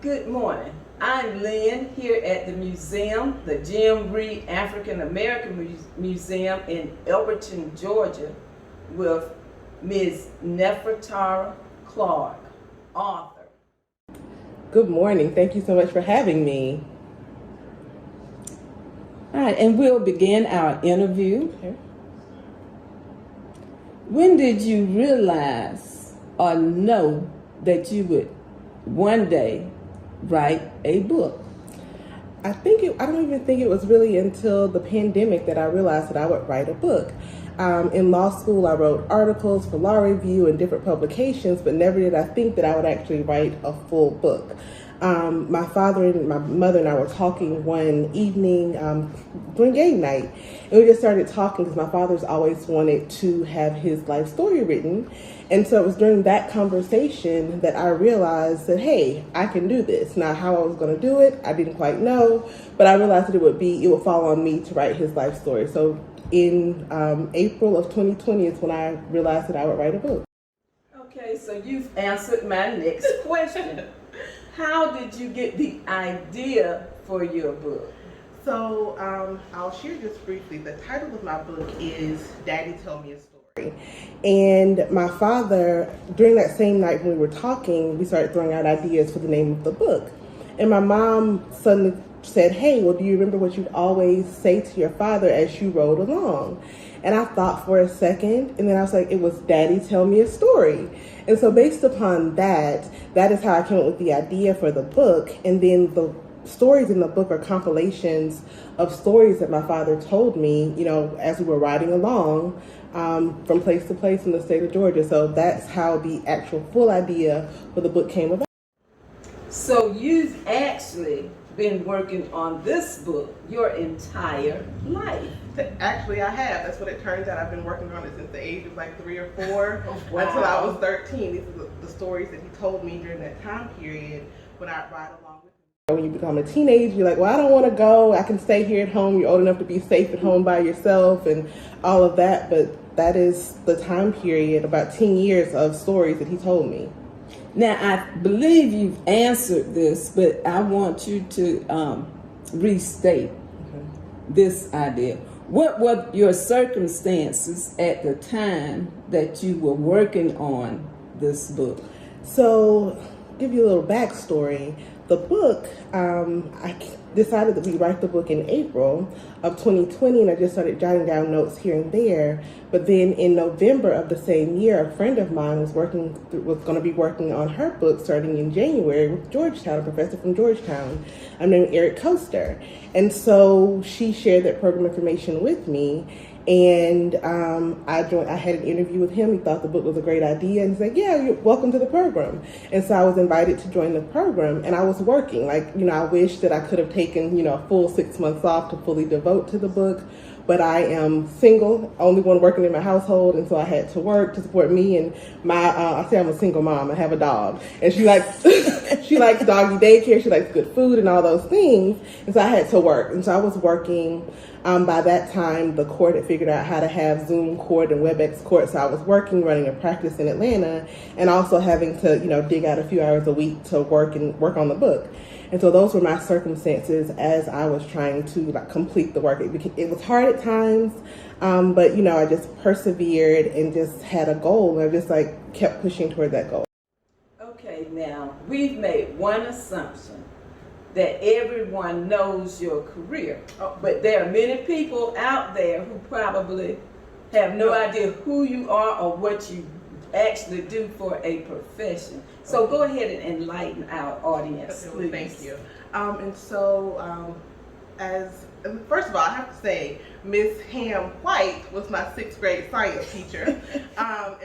Good morning. I'm Lynn here at the museum, the Jim-Ree African American Museum in Elberton, Georgia, with Ms. Nefertara Clark, author. Good morning. Thank you so much for having me. All right, and we'll begin our interview. Okay. When did you realize or know that you would one day write a book? I don't even think it was really until the pandemic that I realized that I would write a book. In law school, I wrote articles for Law Review and different publications, but never did I think that I would actually write a full book. My father and my mother and I were talking one evening during game night, and we just started talking because my father's always wanted to have his life story written. And so it was during that conversation that I realized that, hey, I can do this. Now, how I was going to do it, I didn't quite know, but I realized that it would fall on me to write his life story. So in April of 2020 is when I realized that I would write a book. Okay, so you've answered my next question. How did you get the idea for your book? So I'll share just briefly. The title of my book is Daddy Tell Me a Story. And my father, during that same night when we were talking, we started throwing out ideas for the name of the book. And my mom suddenly said, hey, well, do you remember what you'd always say to your father as you rode along? And I thought for a second, and then I was like, it was Daddy Tell Me a Story. And so based upon that is how I came up with the idea for the book. And then the stories in the book are compilations of stories that my father told me, as we were riding along from place to place in the state of Georgia. So that's how the actual full idea for the book came about. So you've actually been working on this book your entire life. Actually, I have. That's what it turns out. I've been working on it since the age of like 3 or 4 Wow. Until I was 13. These are the stories that he told me during that time period when I ride along with him. When you become a teenager, you're like, well, I don't want to go. I can stay here at home. You're old enough to be safe at home by yourself and all of that. But that is the time period, about 10 years of stories that he told me. Now, I believe you've answered this, but I want you to restate this idea. What were your circumstances at the time that you were working on this book? So, give you a little backstory. The book, I decided that we write the book in April of 2020, and I just started jotting down notes here and there. But then in November of the same year, a friend of mine was going to be working on her book starting in January with Georgetown, a professor from Georgetown. I'm named Eric Coaster. And so she shared that program information with me. And I had an interview with him. He thought the book was a great idea and said, yeah, you're welcome to the program. And so I was invited to join the program, and I was working. I wish that I could have taken, a full 6 months off to fully devote to the book. But I am single, only one working in my household, and so I had to work to support me and I say I'm a single mom. I have a dog, and she likes doggy daycare. She likes good food and all those things, and so I had to work. And so I was working. By that time, the court had figured out how to have Zoom court and WebEx court, so I was working, running a practice in Atlanta, and also having to, dig out a few hours a week to work on the book. And so those were my circumstances as I was trying to complete the work. It was hard at times, but I just persevered and just had a goal, and I just kept pushing toward that goal. Okay, now we've made one assumption that everyone knows your career, but there are many people out there who probably have no idea who you are or what you actually do for a profession. So go ahead and enlighten our audience, please. Thank you. First of all, I have to say, Miss Ham White was my 6th grade science teacher. I'm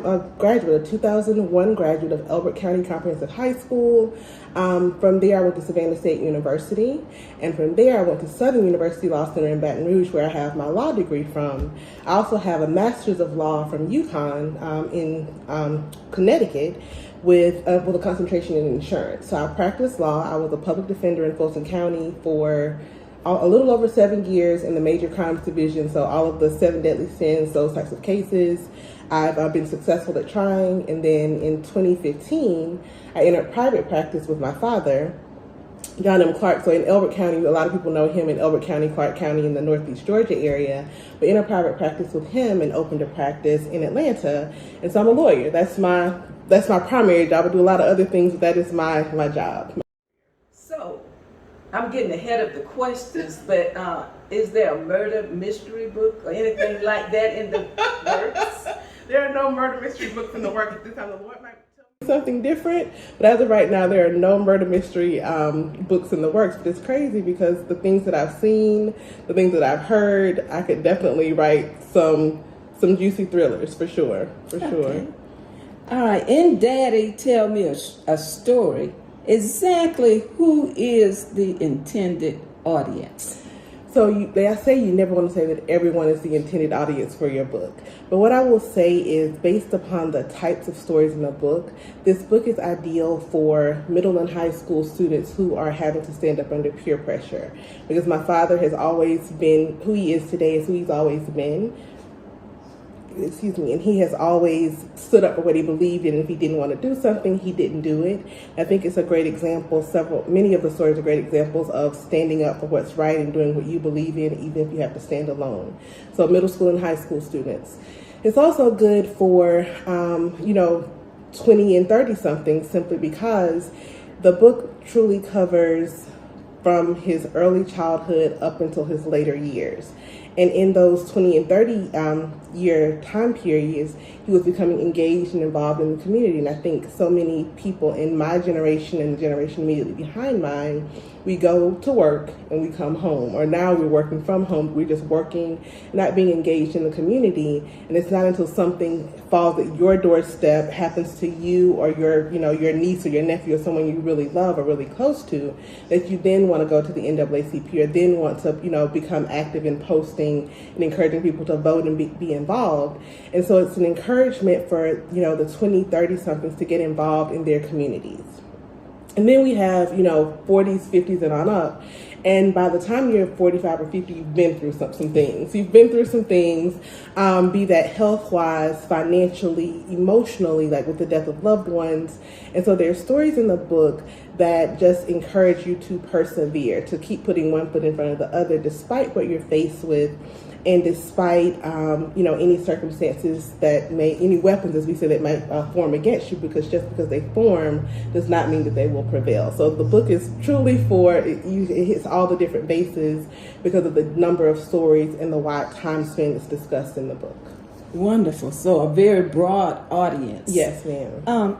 a graduate, a 2001 graduate of Elberton County Comprehensive High School. From there, I went to Savannah State University, and from there, I went to Southern University Law Center in Baton Rouge, where I have my law degree from. I also have a Master's of Law from UConn in Connecticut with a concentration in insurance. So I practiced law. I was a public defender in Fulton County for a little over 7 years in the major crimes division, so all of the 7 deadly sins, those types of cases. I've been successful at trying. And then in 2015, I entered private practice with my father, John M. Clark. So in Elbert County, a lot of people know him in Elbert County, Clark County in the Northeast Georgia area. But entered private practice with him and opened a practice in Atlanta. And so I'm a lawyer. That's my primary job. I do a lot of other things, but that is my job. So, I'm getting ahead of the questions, but is there a murder mystery book or anything like that in the works? There are no murder mystery books in the works at this time. The Lord might tell me something different, but as of right now, there are no murder mystery books in the works. But it's crazy because the things that I've seen, the things that I've heard, I could definitely write some juicy thrillers for sure. Sure. All right, and Daddy, tell me a story. Exactly who is the intended audience? So I say you never want to say that everyone is the intended audience for your book. But what I will say is, based upon the types of stories in the book, this book is ideal for middle and high school students who are having to stand up under peer pressure. Because my father has always been, who he is today is who he's always been. And he has always stood up for what he believed in. If he didn't want to do something, he didn't do it. I think it's a great example. Many of the stories are great examples of standing up for what's right and doing what you believe in, even if you have to stand alone. So middle school and high school students. It's also good for, 20 and 30 somethings, simply because the book truly covers from his early childhood up until his later years. And in those 20 and 30 year time periods, he was becoming engaged and involved in the community. And I think so many people in my generation and the generation immediately behind mine, we go to work and we come home. Or now we're working from home. We're just working, not being engaged in the community. And it's not until something falls at your doorstep, happens to you or your niece or your nephew or someone you really love or really close to, that you then want to go to the NAACP or then want to, become active in posting and encouraging people to vote and be involved. And so it's an encouragement for, the 20, 30 somethings to get involved in their communities. And then we have, 40s, 50s and on up. And by the time you're 45 or 50, you've been through some things. You've been through some things, be that health-wise, financially, emotionally, like with the death of loved ones. And so there's stories in the book that just encourage you to persevere, to keep putting one foot in front of the other, despite what you're faced with. And despite, any circumstances any weapons, as we say, that might form against you, because just because they form does not mean that they will prevail. So the book is truly it hits all the different bases because of the number of stories and the wide time span that's discussed in the book. Wonderful. So a very broad audience. Yes, ma'am.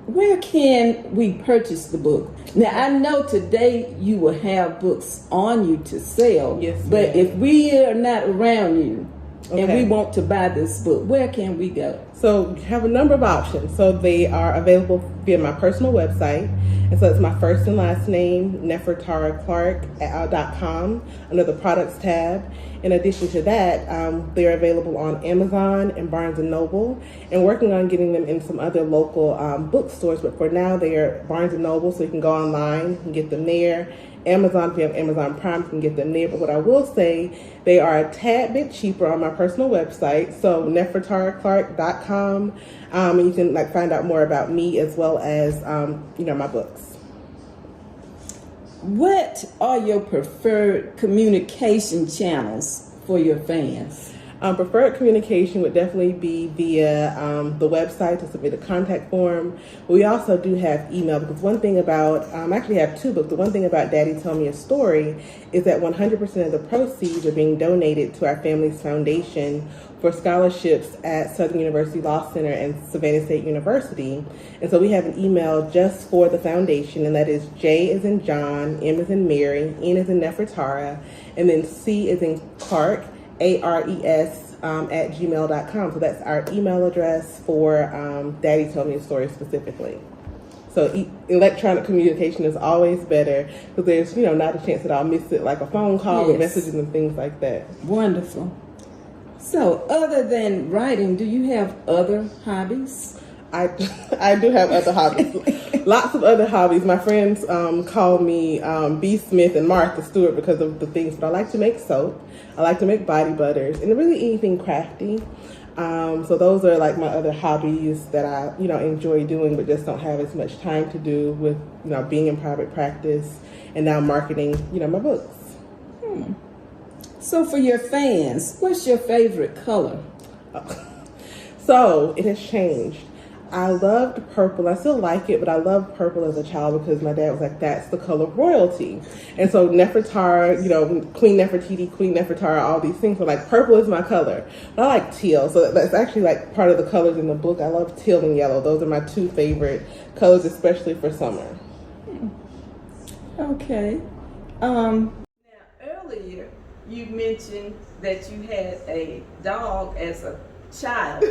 Where can we purchase the book? Now, I know today you will have books on you to sell. Yes, but ma'am. if we are not around you and Okay. we want to buy this book, where can we go? So you have a number of options. So they are available via my personal website. And so it's my first and last name, NefertaraClark.com, under the products tab. In addition to that, they're available on Amazon and Barnes & Noble, and working on getting them in some other local bookstores. But for now, they are Barnes & Noble, so you can go online and get them there. Amazon, if you have Amazon Prime, you can get them there. But what I will say, they are a tad bit cheaper on my personal website, so NefertaraClark.com, and you can find out more about me as well as my books. What are your preferred communication channels for your fans? Preferred communication would definitely be via the website to submit a contact form. But we also do have email, because one thing about, I actually have two books. The one thing about Daddy Tell Me a Story is that 100% of the proceeds are being donated to our family's foundation for scholarships at Southern University Law Center and Savannah State University. And so we have an email just for the foundation, and that is J as in John, M as in Mary, N as in Nefertara, and then C as in Clark, ARES at gmail.com. So that's our email address for Daddy Tell Me a Story specifically. So electronic communication is always better, because there's not a chance that I'll miss it, like a phone call with messages and things like that. Wonderful. So other than writing, do you have other hobbies? I do have other hobbies. Lots of other hobbies. My friends call me B. Smith and Martha Stewart because of the things, but I like to make soap. I like to make body butters and really anything crafty. So those are like my other hobbies that I, enjoy doing, but just don't have as much time to do with, being in private practice and now marketing, my books. So for your fans, what's your favorite color? So it has changed. I loved purple. I still like it, but I loved purple as a child because my dad was like, that's the color of royalty. And so Nefertara, Queen Nefertiti, Queen Nefertara, all these things were like, purple is my color. But I like teal. So that's actually like part of the colors in the book. I love teal and yellow. Those are my two favorite colors, especially for summer. Okay. Now, earlier you mentioned that you had a dog as a child.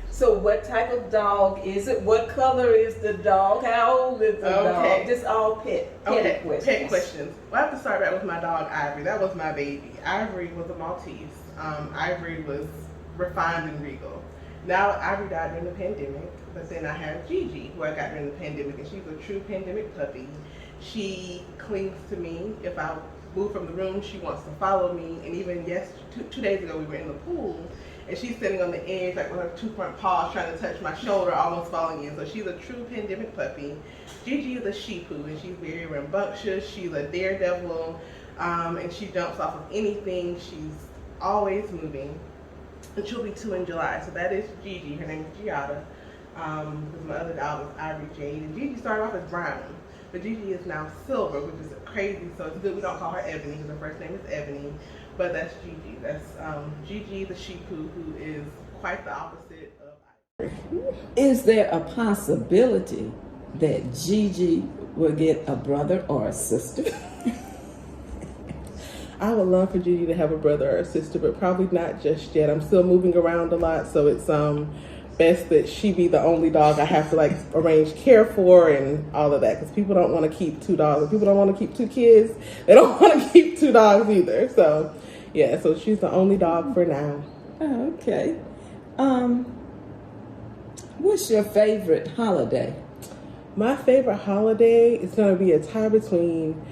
So what type of dog is it? What color is the dog? How old is the dog? Just all pet questions. Pet questions. Well, I have to start back with my dog, Ivory. That was my baby. Ivory was a Maltese. Ivory was refined and regal. Now, Ivory died during the pandemic, but then I have Gigi, who I got during the pandemic, and she's a true pandemic puppy. She clings to me. If I move from the room, she wants to follow me. And even two days ago, we were in the pool, and she's sitting on the edge, like with her two front paws, trying to touch my shoulder, almost falling in. So she's a true pandemic puppy. Gigi is a Shih Tzu, and she's very rambunctious. She's a daredevil, and she jumps off of anything. She's always moving. And she'll be 2 in July. So that is Gigi. Her name is Giada. Because my other dog is Ivory Jade. And Gigi started off as brown, but Gigi is now silver, which is crazy. So it's good we don't call her Ebony, because her first name is Ebony. But that's Gigi. That's Gigi the Shih Tzu, who is quite the opposite of Ivory. Is there a possibility that Gigi will get a brother or a sister? I would love for Gigi to have a brother or a sister, but probably not just yet. I'm still moving around a lot, so it's best that she be the only dog I have to like arrange care for and all of that, because people don't want to keep 2 dogs. If people don't want to keep 2 kids, they don't want to keep 2 dogs either. So yeah, so she's the only dog for now. Oh, okay. What's your favorite holiday? My favorite holiday is going to be a tie between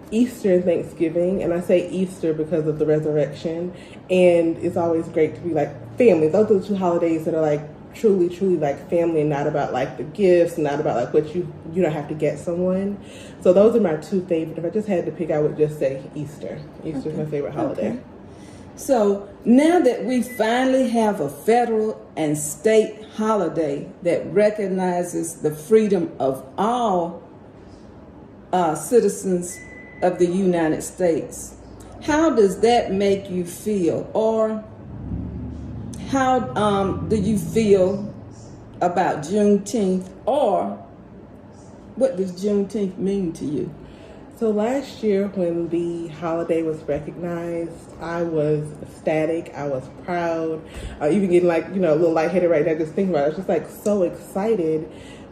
Easter and Thanksgiving, and I say Easter because of the resurrection, and it's always great to be like family. Those are the 2 holidays that are like truly like family, and not about like the gifts, and not about like what you don't have to get someone. So those are my 2 favorite. If I just had to pick, I would just say Easter. Easter is my favorite holiday. Okay. So now that we finally have a federal and state holiday that recognizes the freedom of all citizens of the United States, how does that make you feel? Or how do you feel about Juneteenth? Or what does Juneteenth mean to you? So last year when the holiday was recognized, I was ecstatic. I was proud. Even getting like, a little lightheaded right now just thinking about it. I was just like so excited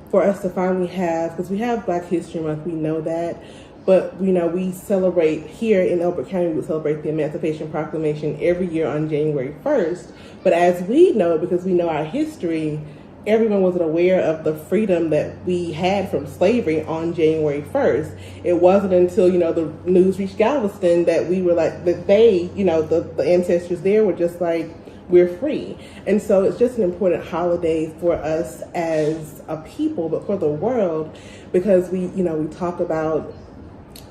for us to finally have, because we have Black History Month, we know that. But, we celebrate here in Elberton County, we celebrate the Emancipation Proclamation every year on January 1st. But as we know, because we know our history, everyone wasn't aware of the freedom that we had from slavery on January 1st. It wasn't until, the news reached Galveston that we were like, that they, the ancestors there were just like, we're free. And so it's just an important holiday for us as a people, but for the world, because we talk about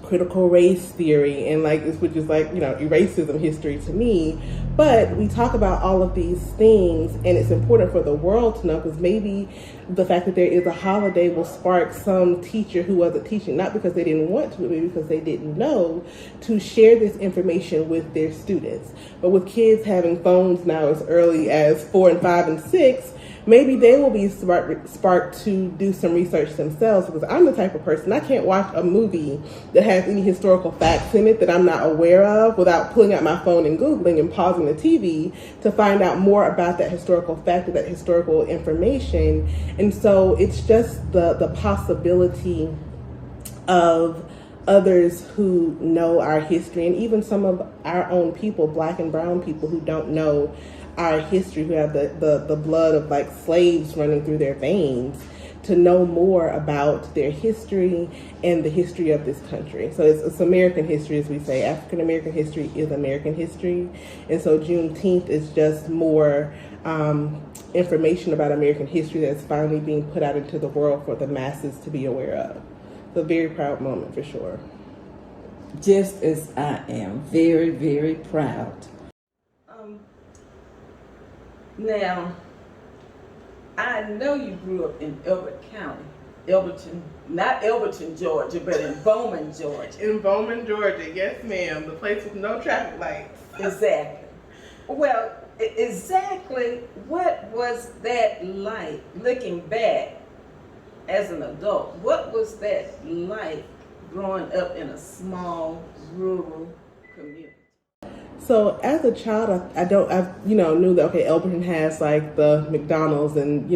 critical race theory and which is racism history to me, but we talk about all of these things, and it's important for the world to know, because maybe the fact that there is a holiday will spark some teacher who wasn't teaching, not because they didn't want to, but maybe because they didn't know, to share this information with their students. But with kids having phones now as early as 4 and 5 and 6, maybe they will be sparked to do some research themselves, because I'm the type of person, I can't watch a movie that has any historical facts in it that I'm not aware of without pulling out my phone and Googling and pausing the TV to find out more about that historical fact or that historical information. And so it's just the possibility of others who know our history, and even some of our own people, Black and brown people who don't know our history, who have the blood of slaves running through their veins, to know more about their history and the history of this country. So it's American history, as we say. African American history is American history. And so Juneteenth is just more information about American history that's finally being put out into the world for the masses to be aware of. It's a very proud moment for sure. Just as I am very, very proud. Now, I know you grew up in Elberton, not Elberton, Georgia, but in Bowman, Georgia. In Bowman, Georgia, yes ma'am, the place with no traffic lights. Exactly. Well, exactly what was that like, looking back as an adult? What was that like growing up in a small rural community? So as a child, I knew that, okay, Elberton has like the McDonald's and,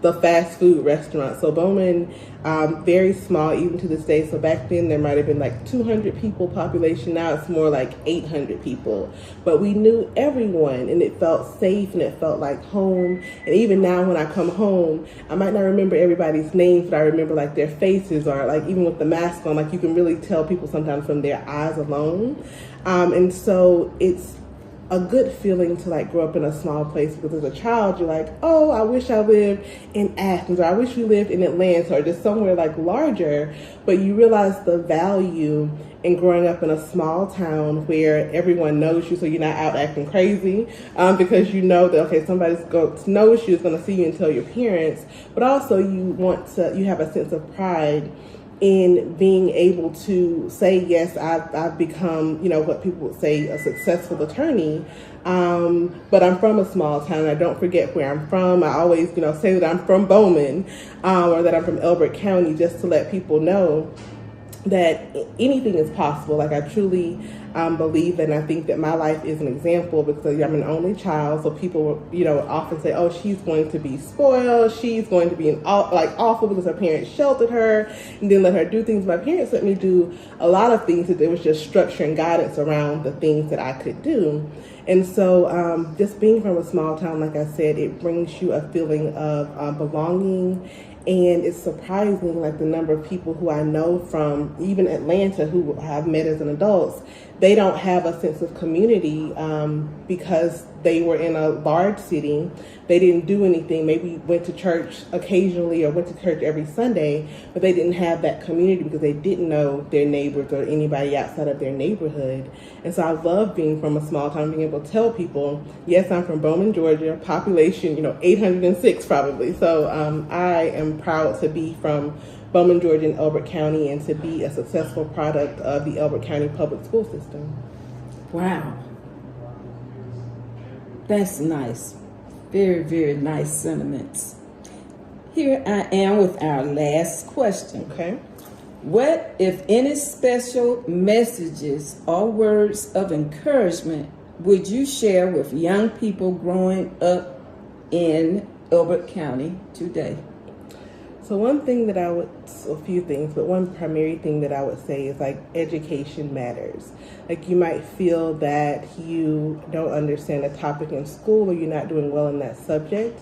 the fast food restaurant. So Bowman, very small even to this day. So back then there might have been like 200 people population. Now it's more like 800 people. But we knew everyone and it felt safe and it felt like home. And even now when I come home, I might not remember everybody's names, but I remember like their faces, or like even with the mask on, like you can really tell people sometimes from their eyes alone. And so it's a good feeling to like grow up in a small place, because as a child you're like, oh, I wish I lived in Athens, or I wish we lived in Atlanta, or just somewhere like larger. But you realize the value in growing up in a small town where everyone knows you, so you're not out acting crazy, because you know that, okay, somebody's knows you, is going to see you and tell your parents. But also you have a sense of pride in being able to say, yes, I've become, what people would say, a successful attorney. But I'm from a small town, and I don't forget where I'm from. I always, say that I'm from Bowman, or that I'm from Elbert County, just to let people know that anything is possible. Like, I truly believe that, and I think that my life is an example, because I'm an only child. So people, often say, oh, she's going to be spoiled. She's going to be awful because her parents sheltered her and didn't let her do things. My parents let me do a lot of things, that there was just structure and guidance around the things that I could do. And so just being from a small town, like I said, it brings you a feeling of belonging. And it's surprising, like the number of people who I know from even Atlanta who I've met as an adult, they don't have a sense of community because they were in a large city. They didn't do anything, maybe went to church occasionally or went to church every Sunday, but they didn't have that community because they didn't know their neighbors or anybody outside of their neighborhood. And so I love being from a small town, being able to tell people, yes, I'm from Bowman, Georgia, population, 806 probably. So I am proud to be from Bowman, Georgia, and Elbert County, and to be a successful product of the Elbert County public school system. Wow. That's nice. Very, very nice sentiments. Here I am with our last question. Okay. What, if any, special messages or words of encouragement would you share with young people growing up in Elbert County today? So one primary thing that I would say is, like, education matters. Like, you might feel that you don't understand a topic in school, or you're not doing well in that subject,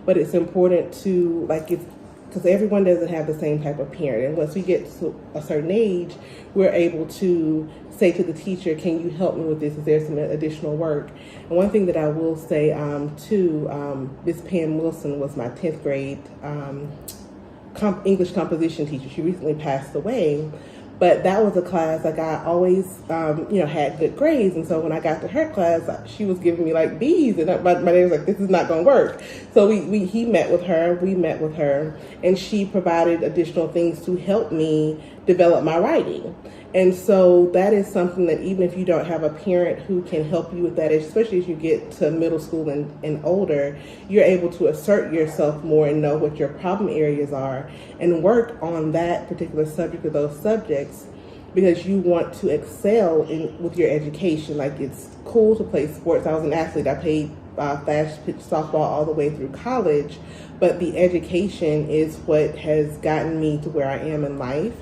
but it's important to, because everyone doesn't have the same type of parent. And once we get to a certain age, we're able to say to the teacher, can you help me with this? Is there some additional work? And one thing that I will say Miss Pam Wilson was my 10th grade English composition teacher. She recently passed away, but that was a class, like, I always had good grades, and so when I got to her class, she was giving me like B's, and my dad was like, this is not going to work. So we met with her, and she provided additional things to help me develop my writing. And so that is something that, even if you don't have a parent who can help you with that, especially as you get to middle school and older, you're able to assert yourself more and know what your problem areas are and work on that particular subject or those subjects, because you want to excel with your education. Like, it's cool to play sports. I was an athlete. I played fast pitch softball all the way through college, but the education is what has gotten me to where I am in life.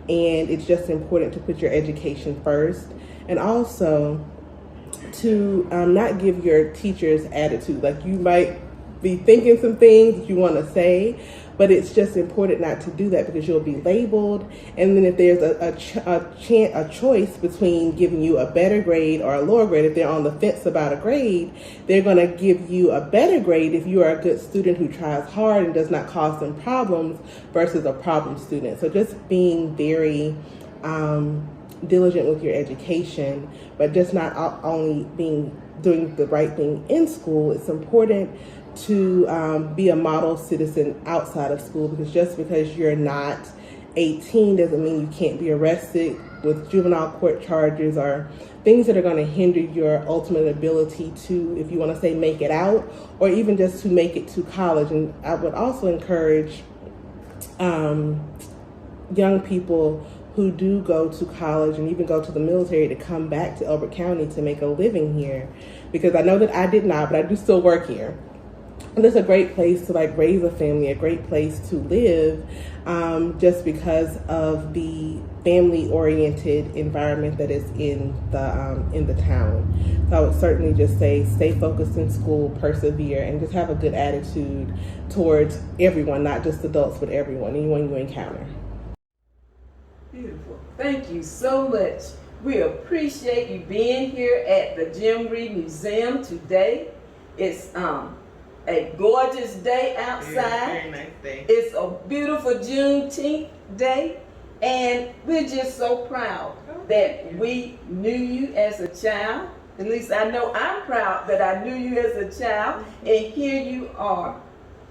And it's just important to put your education first, and also to not give your teachers attitude. Like, you might be thinking some things that you want to say, but it's just important not to do that because you'll be labeled. And then if there's a choice between giving you a better grade or a lower grade, if they're on the fence about a grade, they're going to give you a better grade if you are a good student who tries hard and does not cause them problems versus a problem student. So just being very diligent with your education, but just not only doing the right thing in school. It's important to be a model citizen outside of school, because just because you're not 18 doesn't mean you can't be arrested with juvenile court charges or things that are going to hinder your ultimate ability to, if you want to say, make it out, or even just to make it to college. And I would also encourage young people who do go to college and even go to the military to come back to Elbert County to make a living here, because I know that I did not, but I do still work here. And it's a great place to raise a family, a great place to live, just because of the family-oriented environment that is in the town. So I would certainly just say stay focused in school, persevere, and just have a good attitude towards everyone, not just adults, but anyone you encounter. Beautiful. Thank you so much. We appreciate you being here at the Jim-Ree Museum today. It's a gorgeous day outside. Yeah, very nice day. It's a beautiful Juneteenth day, and we're just so proud that we knew you as a child. At least I know I'm proud that I knew you as a child, and here you are,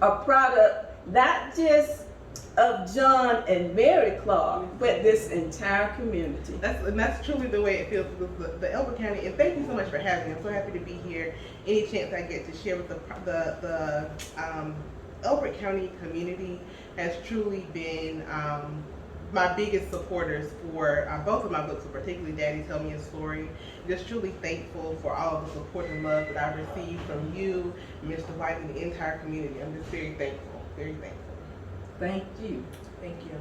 a product not just of John and Mary Clark, but this entire community. That's truly the way it feels. The Elbert County, and thank you so much for having me. I'm so happy to be here. Any chance I get to share with the Elbert County community has truly been my biggest supporters for both of my books, but particularly Daddy Tell Me a Story. Just truly thankful for all of the support and love that I've received from you, Mr. White, and the entire community. I'm just very thankful, very thankful. Thank you. Thank you.